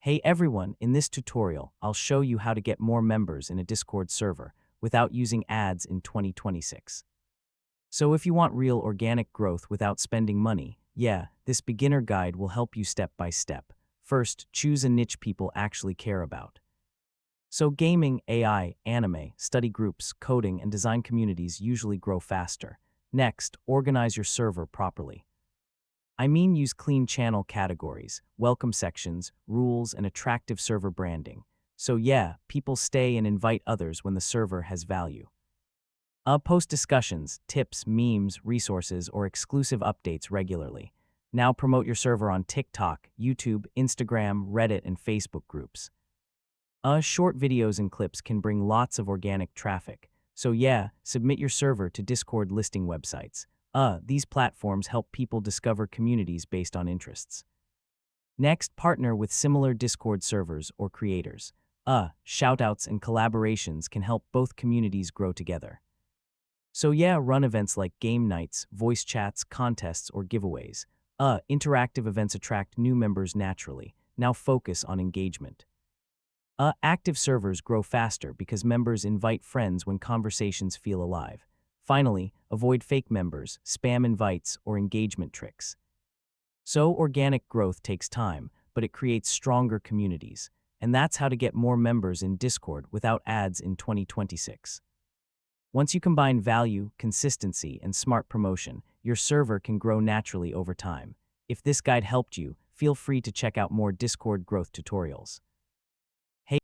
Hey everyone, in this tutorial, I'll show you how to get more members in a Discord server without using ads in 2026. So if you want real organic growth without spending money, yeah, this beginner guide will help you step by step. First, choose a niche people actually care about. So gaming, AI, anime, study groups, coding, and design communities usually grow faster. Next, organize your server properly. I mean use clean channel categories, welcome sections, rules, and attractive server branding. So yeah, people stay and invite others when the server has value. Post discussions, tips, memes, resources, or exclusive updates regularly. Now promote your server on TikTok, YouTube, Instagram, Reddit, and Facebook groups. Short videos and clips can bring lots of organic traffic. So yeah, submit your server to Discord listing websites. These platforms help people discover communities based on interests. Next, partner with similar Discord servers or creators. Shoutouts and collaborations can help both communities grow together. So yeah, run events like game nights, voice chats, contests, or giveaways. Interactive events attract new members naturally. Now focus on engagement. Active servers grow faster because members invite friends when conversations feel alive. Finally, avoid fake members, spam invites, or engagement tricks. So organic growth takes time, but it creates stronger communities. And that's how to get more members in Discord without ads in 2026. Once you combine value, consistency, and smart promotion, your server can grow naturally over time. If this guide helped you, feel free to check out more Discord growth tutorials.